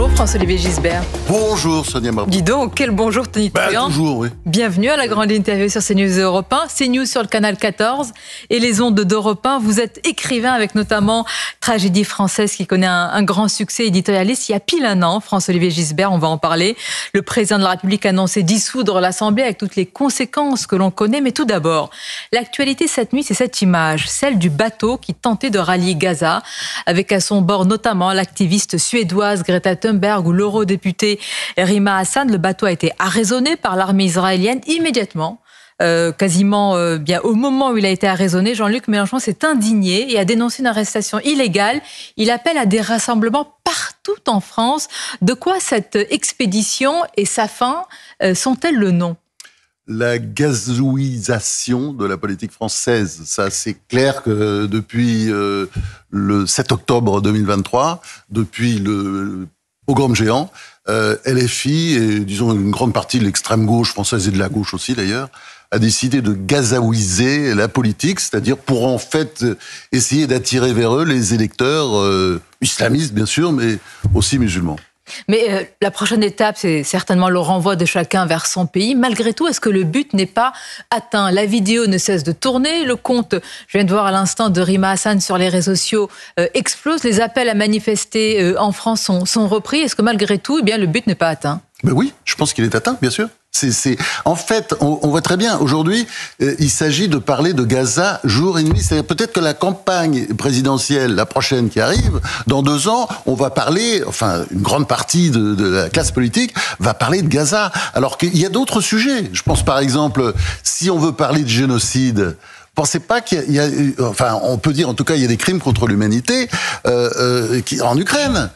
Bonjour François-Olivier Gisbert. Bonjour Sonia Mabrouk. Dis donc, quel bonjour Tony Truant. Toujours, oui. Bienvenue à la grande interview sur CNews et Europe 1. CNews sur le canal 14 et les ondes d'Europe 1. Vous êtes écrivain avec notamment Tragédie française qui connaît un grand succès éditorialiste. Il y a pile un an, François-Olivier Gisbert, on va en parler. Le président de la République a annoncé dissoudre l'Assemblée avec toutes les conséquences que l'on connaît. Mais tout d'abord, l'actualité cette nuit, c'est cette image, celle du bateau qui tentait de rallier Gaza, avec à son bord notamment l'activiste suédoise Greta Thunberg ou l'eurodéputé Rima Hassan. Le bateau a été arraisonné par l'armée israélienne immédiatement. Quasiment bien au moment où il a été arraisonné, Jean-Luc Mélenchon s'est indigné et a dénoncé une arrestation illégale. Il appelle à des rassemblements partout en France. De quoi cette expédition et sa fin sont-elles le nom ? La gazouisation de la politique française. Ça, c'est clair que depuis le 7 octobre 2023, depuis le pogrom géant, LFI et disons une grande partie de l'extrême gauche française et de la gauche aussi d'ailleurs, a décidé de gazaouiser la politique, c'est-à-dire pour en fait essayer d'attirer vers eux les électeurs islamistes bien sûr, mais aussi musulmans. Mais la prochaine étape, c'est certainement le renvoi de chacun vers son pays. Malgré tout, est-ce que le but n'est pas atteint ? La vidéo ne cesse de tourner. Le compte, je viens de voir à l'instant, de Rima Hassan sur les réseaux sociaux explose. Les appels à manifester en France sont repris. Est-ce que malgré tout, eh bien, le but n'est pas atteint ? Ben oui, je pense qu'il est atteint, bien sûr. En fait, on voit très bien, aujourd'hui, il s'agit de parler de Gaza jour et nuit. C'est peut-être que la campagne présidentielle, la prochaine qui arrive, dans 2 ans, on va parler, enfin, une grande partie de la classe politique va parler de Gaza. Alors qu'il y a d'autres sujets. Je pense par exemple, si on veut parler de génocide, pensez pas qu'il y a, enfin, on peut dire en tout cas, il y a des crimes contre l'humanité en Ukraine,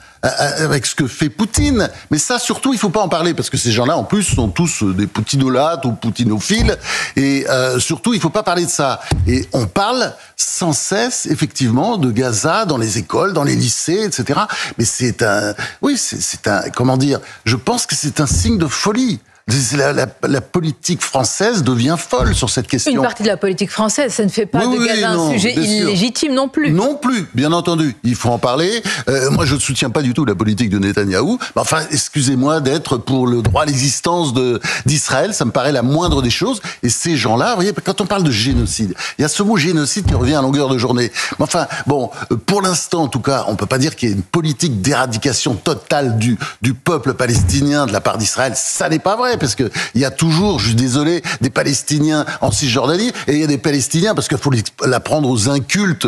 avec ce que fait Poutine. Mais ça, surtout, il faut pas en parler, parce que ces gens-là, en plus, sont tous des poutinolates ou poutinophiles, et surtout, il faut pas parler de ça. Et on parle sans cesse, effectivement, de Gaza dans les écoles, dans les lycées, etc. Mais c'est un, comment dire, je pense que c'est un signe de folie. La politique française devient folle sur cette question. Une partie de la politique française, ça ne fait pas de Gaza un sujet illégitime non plus. Non plus, bien entendu. Il faut en parler. Moi, je ne soutiens pas du tout la politique de Netanyahou. Mais enfin, excusez-moi d'être pour le droit à l'existence d'Israël. Ça me paraît la moindre des choses. Et ces gens-là, vous voyez, quand on parle de génocide, il y a ce mot génocide qui revient à longueur de journée. Mais enfin, bon, pour l'instant, en tout cas, on peut pas dire qu'il y ait une politique d'éradication totale du peuple palestinien de la part d'Israël. Ça n'est pas vrai. Parce que il y a toujours, je suis désolé, des Palestiniens en Cisjordanie, et il y a des Palestiniens, parce qu'il faut l'apprendre aux incultes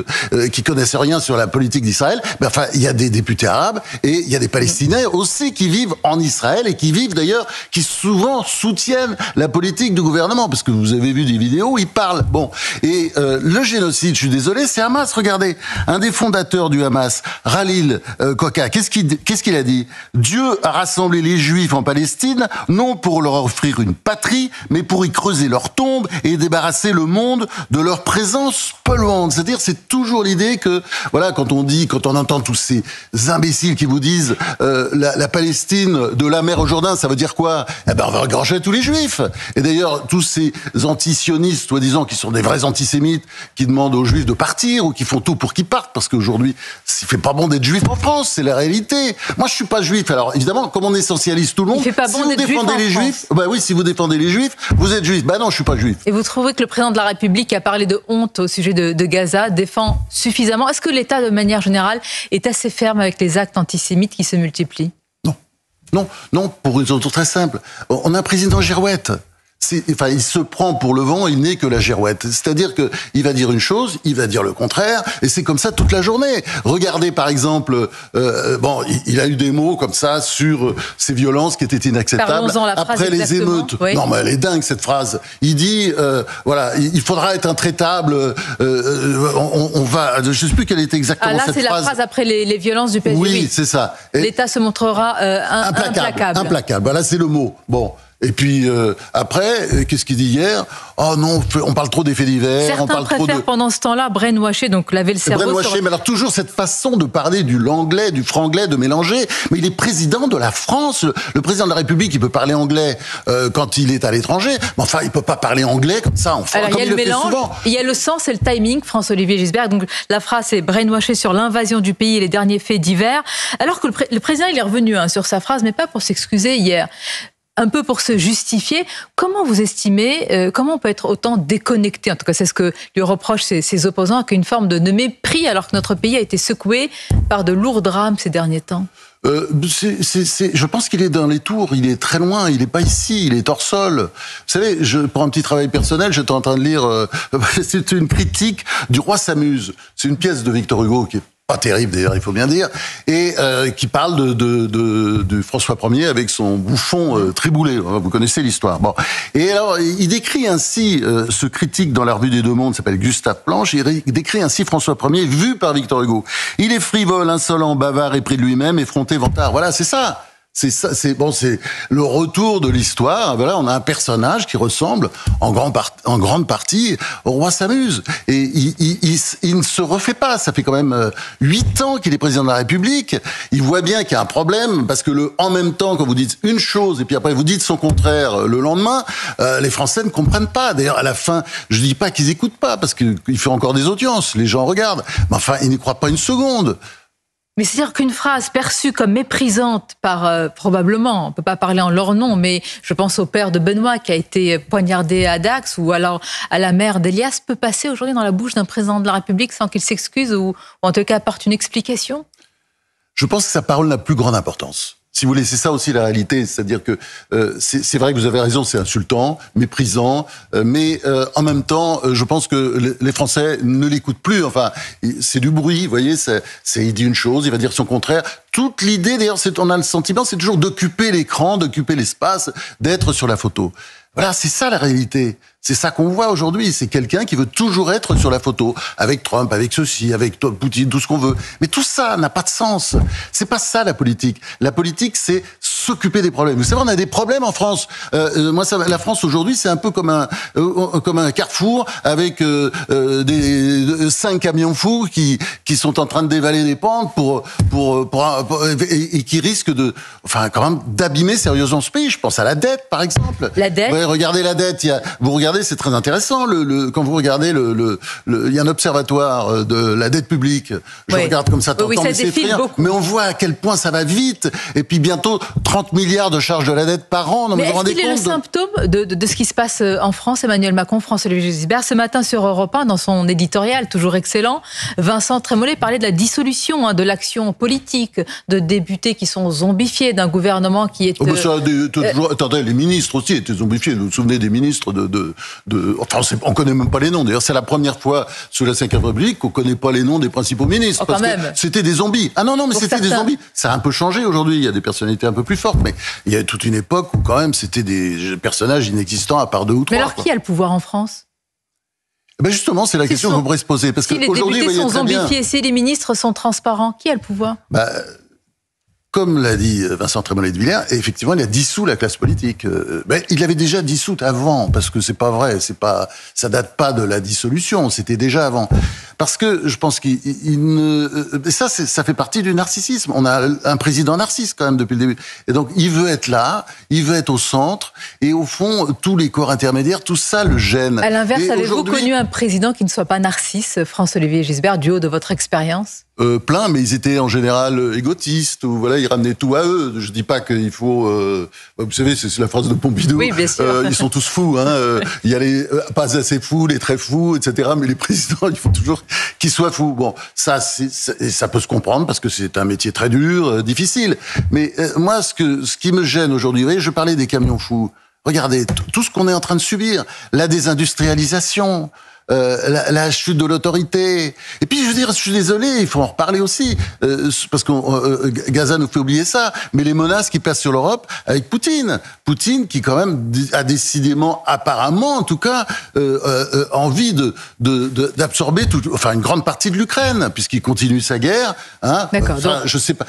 qui connaissent rien sur la politique d'Israël, mais enfin, il y a des députés arabes, et il y a des Palestiniens aussi qui vivent en Israël, et qui vivent d'ailleurs, qui souvent soutiennent la politique du gouvernement, parce que vous avez vu des vidéos où ils parlent. Bon, et le génocide, je suis désolé, c'est Hamas, regardez. Un des fondateurs du Hamas, Khalil Koka, qu'est-ce qu'il a dit ? Dieu a rassemblé les Juifs en Palestine, non pour leur offrir une patrie, mais pour y creuser leur tombe et débarrasser le monde de leur présence polluante. C'est-à-dire, c'est toujours l'idée que, voilà, quand on entend tous ces imbéciles qui vous disent la Palestine de la mer au Jourdain, ça veut dire quoi ? Eh ben, on va regorger tous les Juifs. Et d'ailleurs, tous ces antisionistes, soi-disant, qui sont des vrais antisémites, qui demandent aux Juifs de partir ou qui font tout pour qu'ils partent, parce qu'aujourd'hui, il fait pas bon d'être juif en France, c'est la réalité. Moi, je suis pas juif. Alors, évidemment, comme on est socialiste, tout le monde, il fait pas bon d'être juif en France. Bah oui, si vous défendez les juifs, vous êtes juif. Bah non, je suis pas juif. Et vous trouvez que le président de la République, qui a parlé de honte au sujet de Gaza, défend suffisamment ? Est-ce que l'État, de manière générale, est assez ferme avec les actes antisémites qui se multiplient ? Non, pour une raison très simple. On a un président girouette. Enfin, il se prend pour le vent, il n'est que la girouette. C'est-à-dire que il va dire une chose, il va dire le contraire, et c'est comme ça toute la journée. Regardez par exemple, il a eu des mots comme ça sur ces violences qui étaient inacceptables après les émeutes. Oui. Non, mais elle est dingue cette phrase. Il dit, il faudra être intraitable. On va, je sais plus quelle était exactement cette phrase. Là, c'est la phrase après les violences du PSU. Oui, c'est ça. L'État se montrera implacable. Implacable. Voilà, c'est le mot. Bon. Et puis après, qu'est-ce qu'il dit hier? Oh non, on parle trop des faits divers. Certains on parle préfèrent trop de... pendant ce temps-là brainwasher, donc laver le cerveau. Brainwasher, mais alors toujours cette façon de parler du l'anglais, du franglais, de mélanger. Mais il est président de la France. Le président de la République, il peut parler anglais quand il est à l'étranger. Mais enfin, il peut pas parler anglais comme ça. Enfin, alors, comme il y a le mélange, il y a le sens et le timing, François-Olivier Gisbert. Donc la phrase c'est brainwasher sur l'invasion du pays et les derniers faits divers. Alors que le président, il est revenu sur sa phrase, mais pas pour s'excuser hier. Un peu pour se justifier. Comment vous estimez, comment on peut être autant déconnecté, en tout cas c'est ce que lui reprochent ses opposants, qu'une forme de mépris alors que notre pays a été secoué par de lourds drames ces derniers temps? Je pense qu'il est dans les tours, il est très loin, il n'est pas ici, il est hors sol. Vous savez, pour un petit travail personnel, j'étais en train de lire, c'est une critique du Roi s'amuse. C'est une pièce de Victor Hugo qui est pas terrible d'ailleurs, il faut bien dire, et qui parle de François Ier avec son bouffon Triboulet. Vous connaissez l'histoire. Bon, et alors il décrit ainsi ce critique dans la Revue des Deux Mondes, s'appelle Gustave Planche. Il décrit ainsi François Ier vu par Victor Hugo. Il est frivole, insolent, bavard, épris de lui-même, effronté, vantard. Voilà, c'est ça. C'est ça, c'est le retour de l'histoire. Voilà, on a un personnage qui ressemble en grande partie au Roi s'amuse. Et il ne se refait pas. Ça fait quand même 8 ans qu'il est président de la République. Il voit bien qu'il y a un problème parce que en même temps, quand vous dites une chose et puis après vous dites son contraire le lendemain, les Français ne comprennent pas. D'ailleurs, à la fin, je dis pas qu'ils écoutent pas parce qu'il fait encore des audiences. Les gens regardent. Mais enfin, ils n'y croient pas une seconde. Mais c'est-à-dire qu'une phrase perçue comme méprisante par, probablement, on ne peut pas parler en leur nom, mais je pense au père de Benoît qui a été poignardé à Dax ou alors à la mère d'Elias, peut passer aujourd'hui dans la bouche d'un président de la République sans qu'il s'excuse ou en tout cas apporte une explication? Je pense que sa parole n'a plus grande importance. Si vous voulez, c'est ça aussi la réalité, c'est-à-dire que c'est vrai que vous avez raison, c'est insultant, méprisant, mais en même temps, je pense que les Français ne l'écoutent plus. Enfin, c'est du bruit, vous voyez, il dit une chose, il va dire son contraire. Toute l'idée, d'ailleurs, on a le sentiment, c'est toujours d'occuper l'écran, d'occuper l'espace, d'être sur la photo. Voilà, c'est ça la réalité. C'est ça qu'on voit aujourd'hui. C'est quelqu'un qui veut toujours être sur la photo, avec Trump, avec ceci, avec Poutine, tout ce qu'on veut. Mais tout ça n'a pas de sens. C'est pas ça la politique. La politique, c'est s'occuper des problèmes. Vous savez, on a des problèmes en France. La France aujourd'hui, c'est un peu comme un carrefour avec 5 camions fous qui sont en train de dévaler des pentes et qui risquent quand même d'abîmer sérieusement ce pays. Je pense à la dette, par exemple. La dette. Ouais, regardez la dette. Vous regardez, c'est très intéressant. Quand vous regardez il y a un observatoire de la dette publique. Je regarde comme ça, oui, ça défile beaucoup. Mais on voit à quel point ça va vite. Et puis bientôt 30 milliards de charges de la dette par an. Non, mais est-ce qu'il est le symptôme de ce qui se passe en France? Emmanuel Macron, François-Olivier Gisbert, ce matin sur Europe 1, dans son éditorial toujours excellent, Vincent Trémollet parlait de la dissolution de l'action politique, de députés qui sont zombifiés, d'un gouvernement qui est... Attendez, les ministres aussi étaient zombifiés. Vous vous souvenez des ministres enfin, on connaît même pas les noms. D'ailleurs, c'est la première fois sous la Ve République qu'on connaît pas les noms des principaux ministres. Parce que c'était des zombies. Ah non, mais c'était des zombies. Ça a un peu changé aujourd'hui. Il y a des personnalités un peu plus fortes. Mais il y a toute une époque où quand même c'était des personnages inexistants à part 2 ou 3. Mais alors qui a le pouvoir en France? Ben justement, c'est la question que vous pourrez se poser. Parce si les députés sont zombifiés, si les ministres sont transparents, qui a le pouvoir? Comme l'a dit Vincent Trémollet de Villers, effectivement, il a dissous la classe politique. Il l'avait déjà dissoute avant, parce que c'est pas vrai, ça date pas de la dissolution, c'était déjà avant. Parce que je pense ça fait partie du narcissisme. On a un président narcisse quand même depuis le début. Et donc, il veut être là, il veut être au centre, et au fond, tous les corps intermédiaires, tout ça le gêne. À l'inverse, avez-vous connu un président qui ne soit pas narcisse, François-Olivier Gisbert, du haut de votre expérience? Plein, mais ils étaient en général égotistes, ou voilà, ils ramenaient tout à eux. Je dis pas qu'il faut, vous savez, c'est la phrase de Pompidou. Oui, bien sûr. Ils sont tous fous, hein. Il y a les pas assez fous, les très fous, etc. Mais les présidents, il faut toujours qu'ils soient fous. Bon, ça peut se comprendre parce que c'est un métier très dur, difficile. Mais moi, ce qui me gêne aujourd'hui, vous voyez, je parlais des camions fous. Regardez tout ce qu'on est en train de subir, la désindustrialisation. la chute de l'autorité. Et puis, je veux dire, je suis désolé, il faut en reparler aussi, parce que Gaza nous fait oublier ça, mais les menaces qui pèsent sur l'Europe avec Poutine. Poutine qui, quand même, a décidément, apparemment, en tout cas, envie d'absorber une grande partie de l'Ukraine, puisqu'il continue sa guerre. Hein. D'accord. Enfin, je sais pas.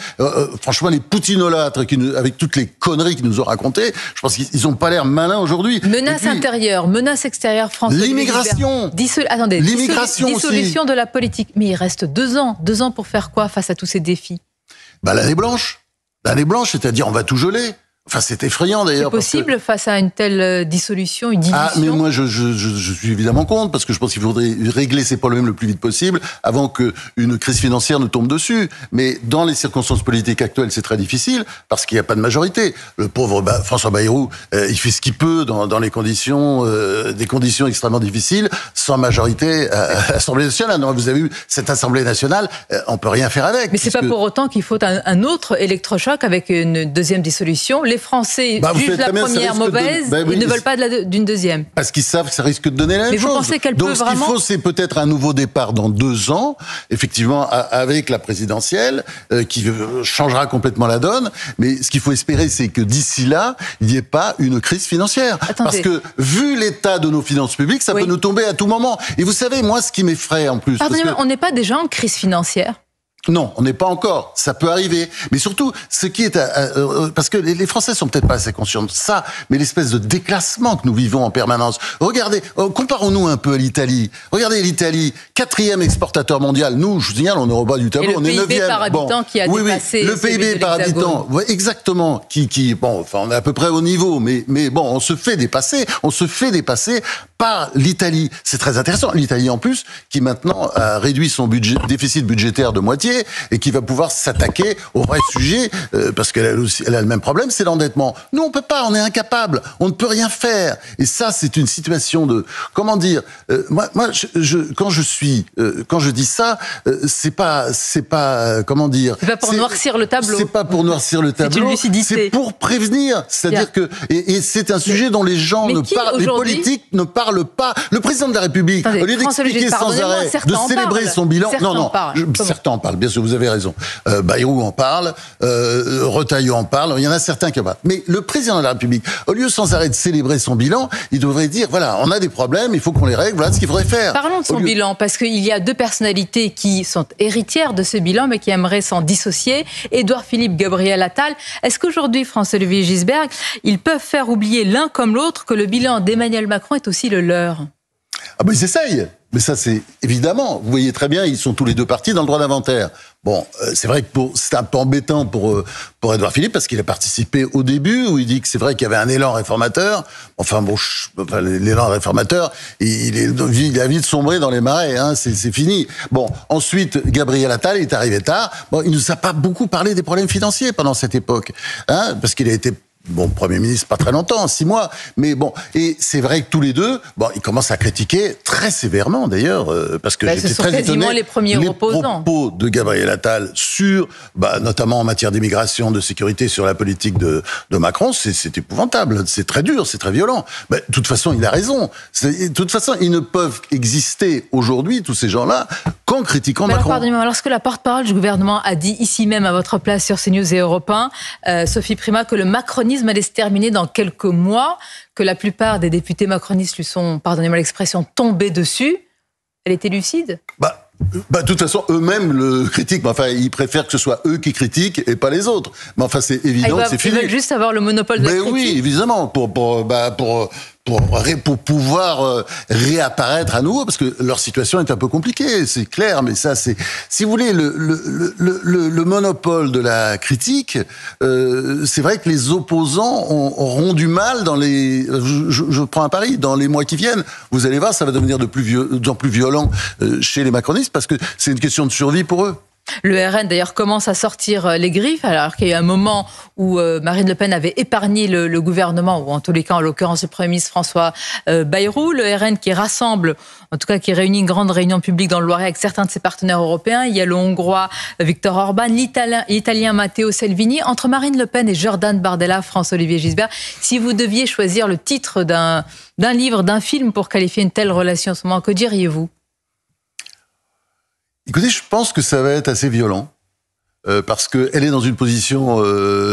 Franchement, les poutinolâtres, avec toutes les conneries qu'ils nous ont racontées, je pense qu'ils n'ont pas l'air malins aujourd'hui. Menace intérieure, menace extérieure, française. L'immigration. Attendez, l'immigration dissolution aussi. de la politique. Mais il reste 2 ans. 2 ans pour faire quoi face à tous ces défis? L'année blanche. L'année blanche, c'est-à-dire on va tout geler. Enfin, c'est effrayant d'ailleurs. C'est possible face à une telle dissolution, une dilution? Mais moi, je suis évidemment contre, parce que je pense qu'il faudrait régler ces problèmes le plus vite possible avant qu'une crise financière ne tombe dessus. Mais dans les circonstances politiques actuelles, c'est très difficile, parce qu'il n'y a pas de majorité. Le pauvre François Bayrou, il fait ce qu'il peut dans les conditions, des conditions extrêmement difficiles, sans majorité à l'Assemblée nationale. Non, vous avez vu, cette Assemblée nationale, on peut rien faire avec. Mais c'est pas pour autant qu'il faut un autre électrochoc avec une deuxième dissolution. Les Français jugent la première mauvaise, ils ne veulent pas d'une deuxième. Parce qu'ils savent que ça risque de donner la même chose. Mais vous pensez qu'elle peut vraiment... Donc ce qu'il faut, c'est peut-être un nouveau départ dans 2 ans, effectivement, avec la présidentielle, qui changera complètement la donne. Mais ce qu'il faut espérer, c'est que d'ici là, il n'y ait pas une crise financière. Attendez. Parce que, vu l'état de nos finances publiques, ça peut nous tomber à tout moment. Et vous savez, moi, ce qui m'effraie en plus... On n'est pas déjà en crise financière? Non, on n'est pas encore. Ça peut arriver. Mais surtout, ce qui est... parce que les Français sont peut-être pas assez conscients de ça, mais l'espèce de déclassement que nous vivons en permanence. Regardez, comparons-nous un peu à l'Italie. Regardez l'Italie, 4e exportateur mondial. Nous, je vous signale, on est au bas du tableau, on est 9e. Le PIB par habitant qui a dépassé le PIB par habitant, exactement. On est à peu près au niveau, mais bon, on se fait dépasser par l'Italie. C'est très intéressant. L'Italie, en plus, qui maintenant a réduit son déficit budgétaire de moitié, et qui va pouvoir s'attaquer au vrai sujet, parce qu'elle a le même problème, c'est l'endettement. Nous, on peut pas, on est incapable, on ne peut rien faire. Et ça, c'est une situation de, comment dire, moi, quand je dis ça, c'est pas, comment dire. C'est pas pour noircir le tableau. C'est pas pour noircir le tableau. C'est une lucidité. C'est pour prévenir. C'est-à-dire que, et c'est un sujet dont les gens les politiques ne parlent pas. Le président de la République, au lieu d'expliquer sans arrêt, de célébrer son bilan, certains en parlent. Bien sûr, vous avez raison. Bayrou en parle, Retailleau en parle, il y en a certains qui en parlent. Mais le président de la République, au lieu sans arrêt de célébrer son bilan, il devrait dire, voilà, on a des problèmes, il faut qu'on les règle, voilà ce qu'il faudrait faire. Parlons de son bilan, parce qu'il y a 2 personnalités qui sont héritières de ce bilan, mais qui aimeraient s'en dissocier. Édouard Philippe, Gabriel Attal. Est-ce qu'aujourd'hui, François-Olivier Gisbert, ils peuvent faire oublier l'un comme l'autre que le bilan d'Emmanuel Macron est aussi le leur? Ils essayent. Mais ça, c'est évidemment, vous voyez très bien, ils sont tous les 2 partis dans le droit d'inventaire. Bon, c'est vrai que c'est un peu embêtant pour Édouard Philippe, parce qu'il a participé au début, où il dit que c'est vrai qu'il y avait un élan réformateur. L'élan réformateur, il a vite sombré dans les marais, hein, c'est fini. Bon, ensuite, Gabriel Attal est arrivé tard. Bon, il nous a pas beaucoup parlé des problèmes financiers pendant cette époque, hein, parce qu'il a été Premier ministre pas très longtemps, 6 mois, mais bon, et c'est vrai que tous les 2, ils commencent à critiquer très sévèrement d'ailleurs, parce que j'étais très étonné. Les premiers opposants. Propos de Gabriel Attal sur, notamment en matière d'immigration, de sécurité, sur la politique de Macron, c'est épouvantable, c'est très dur, c'est très violent. De toute façon, il a raison. De toute façon, ils ne peuvent exister aujourd'hui, tous ces gens-là, qu'en critiquant Macron. Pardonnez-moi, lorsque la porte-parole du gouvernement a dit ici même à votre place sur CNews et Europe 1, Sophie Primas, que le macronisme allait se terminer dans quelques mois, que la plupart des députés macronistes lui sont, pardonnez-moi l'expression, tombés dessus, elle était lucide? De toute façon, eux-mêmes le critiquent. Ils préfèrent que ce soit eux qui critiquent et pas les autres. Mais enfin, c'est évident que c'est fini. Ils veulent juste avoir le monopole de la critique. Oui, évidemment, pour pouvoir réapparaître à nouveau, parce que leur situation est un peu compliquée, c'est clair, mais ça, c'est, si vous voulez, le monopole de la critique, c'est vrai que les opposants auront du mal dans je prends un pari, dans les mois qui viennent, vous allez voir, ça va devenir de plus en plus violent chez les macronistes, parce que c'est une question de survie pour eux. Le RN, d'ailleurs, commence à sortir les griffes, alors qu'il y a eu un moment où Marine Le Pen avait épargné le gouvernement, ou en tous les cas, en l'occurrence, le Premier ministre François Bayrou. Le RN qui rassemble, en tout cas qui réunit une grande réunion publique dans le Loiret avec certains de ses partenaires européens. Il y a le Hongrois Viktor Orban, l'Italien Matteo Salvini. Entre Marine Le Pen et Jordan Bardella, François-Olivier Gisbert, si vous deviez choisir le titre d'un livre, d'un film pour qualifier une telle relation en ce moment, que diriez-vous ? Écoutez, je pense que ça va être assez violent. Parce qu'elle est dans une position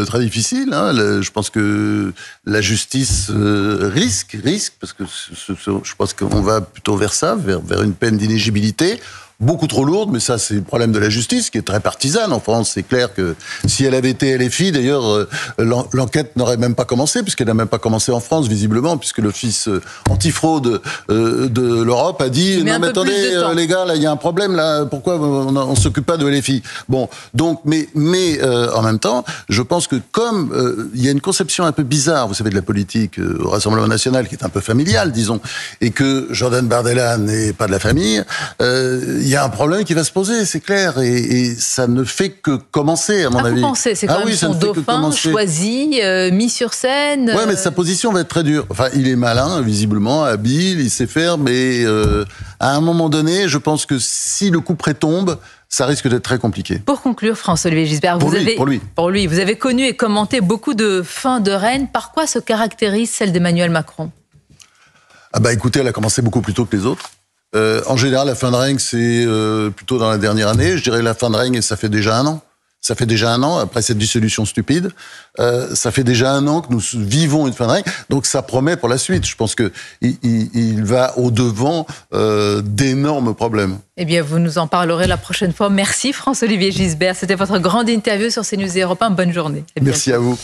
très difficile. Hein. Je pense que la justice risque, parce que je pense qu'on va plutôt vers ça, vers une peine d'inéligibilité. Beaucoup trop lourde, mais ça, c'est le problème de la justice, qui est très partisane en France. C'est clair que si elle avait été LFI, d'ailleurs, l'enquête n'aurait même pas commencé, puisqu'elle n'a même pas commencé en France, visiblement, puisque l'Office antifraude de l'Europe a dit « Non, mais attendez, les gars, là, il y a un problème, là, pourquoi on s'occupe pas de LFI ?» Bon, donc, mais en même temps, je pense que comme il y a une conception un peu bizarre, vous savez, de la politique au Rassemblement National, qui est un peu familiale, disons, et que Jordan Bardella n'est pas de la famille, il y a un problème qui va se poser, c'est clair, et ça ne fait que commencer, à mon avis. Vous pensez, c'est quand même son dauphin choisi, mis sur scène. Ouais, mais sa position va être très dure. Enfin, il est malin, visiblement, habile, il sait faire, mais à un moment donné, je pense que si le coup près tombe, ça risque d'être très compliqué. Pour conclure, François-Olivier Gisbert, pour lui, vous avez connu et commenté beaucoup de fins de règne. Par quoi se caractérise celle d'Emmanuel Macron ? Ah bah écoutez, elle a commencé beaucoup plus tôt que les autres. En général, la fin de règne, c'est plutôt dans la dernière année. Je dirais la fin de règne, ça fait déjà 1 an. Ça fait déjà 1 an, après cette dissolution stupide. Ça fait déjà 1 an que nous vivons une fin de règne. Donc ça promet pour la suite. Je pense qu'il va au-devant d'énormes problèmes. Eh bien, vous nous en parlerez la prochaine fois. Merci François-Olivier Gisbert. C'était votre grande interview sur CNews et Europe 1. Bonne journée. Merci à vous.